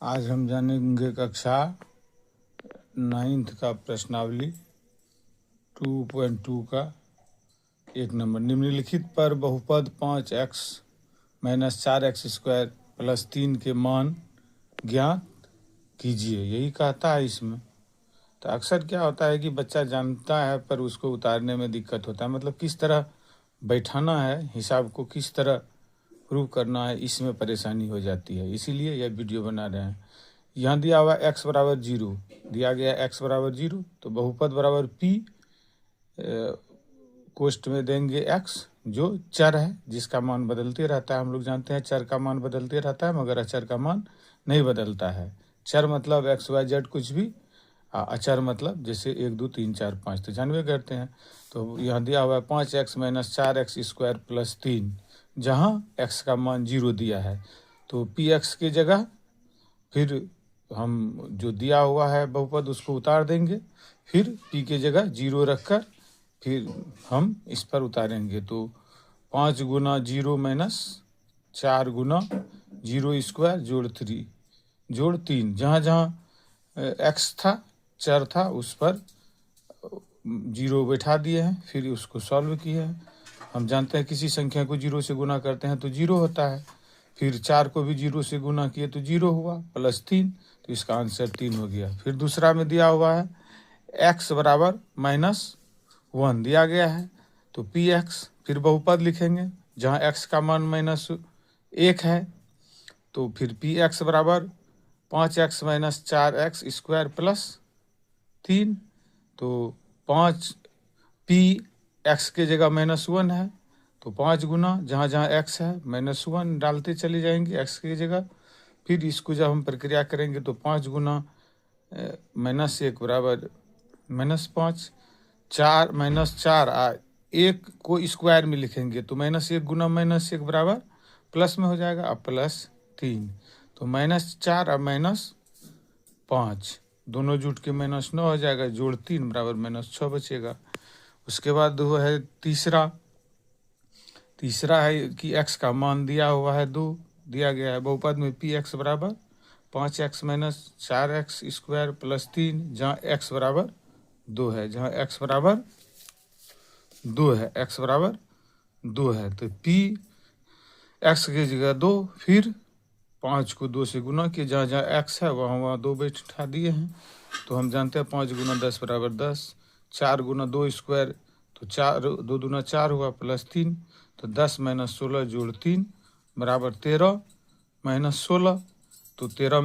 आज हम जानेंगे कक्षा 9th का प्रश्नावली 2.2 का 1 नंबर। निम्नलिखित पर बहुपद 5x - 4x² + 3 के मान ज्ञात कीजिए, यही कहता है इसमें। तो अक्सर क्या होता है कि बच्चा जानता है पर उसको उतारने में दिक्कत होता है, मतलब किस तरह बैठाना है, हिसाब को किस तरह प्रूव करना है, इसमें परेशानी हो जाती है। इसीलिए यह वीडियो बना रहे हैं। यहाँ दिया हुआ x बराबर 0, दिया गया x बराबर 0, तो बहुपद बराबर p कोष्ठ में देंगे x, जो चर है, जिसका मान बदलते रहता है। हम लोग जानते हैं चर का मान बदलते रहता है, मगर अचर का मान नहीं बदलता है। चर मतलब x y z कुछ भी, अचर मतलब जैसे 1 2 3 4 5 तो जानवे करते हैं। तो यहाँ दिया हुआ है 5x - 4x² + 3, जहाँ x का मान 0 दिया है, तो px की जगह फिर हम जो दिया हुआ है बहुपद उसको उतार देंगे, फिर p की जगह 0 रखकर फिर हम इस पर उतारेंगे। तो 5 गुना 0 - 4 गुना 0² जोड़ 3 जोड़ 3, जहाँ जहाँ x था, चर था, उस पर 0 बैठा दिए हैं, फिर उसको सॉल्व किए हैं। हम जानते हैं किसी संख्या को 0 से गुना करते हैं तो 0 होता है, फिर 4 को भी 0 से गुना किए तो 0 हुआ, +3, तो इसका आंसर 3 हो गया। फिर दूसरा में दिया हुआ है x बराबर -1 दिया गया है, तो px फिर बहुपद लिखेंगे, जहाँ x का मान -1 है, तो फिर px बराबर 5x - 4x² + 3, तो 5 p x के जगह -1 है, तो 5 गुना जहाँ जहाँ x है -1 डालते चले जाएंगे x की जगह। फिर इसको जब हम प्रक्रिया करेंगे तो 5 गुना -1 बराबर -5, 4 -4 1 को स्क्वायर में लिखेंगे तो -1 गुना -1 बराबर प्लस में हो जाएगा, अब +3, तो -4 और -5 दोनों जुट के -9 हो जाएगा, जोड़ 3 बराबर -6 बचेगा। उसके बाद वो है तीसरा है कि x का मान दिया हुआ है 2, दिया गया है बहुपद में px बराबर 5x - 4x² + 3, जहाँ x बराबर 2 है, जहाँ x बराबर 2 है, x बराबर 2 है, तो p x की जगह 2, फिर 5 को 2 से गुना किए, जहाँ जहाँ x है वहाँ 2 बैठा दिए हैं। तो हम जानते हैं 5 गुना 10 बराबर 10, 4 गुना 2² तो 4, 2 दूना 4 हुआ, +3, तो 10 - 16 जोड़ 3 बराबर 13 - 16, तो 13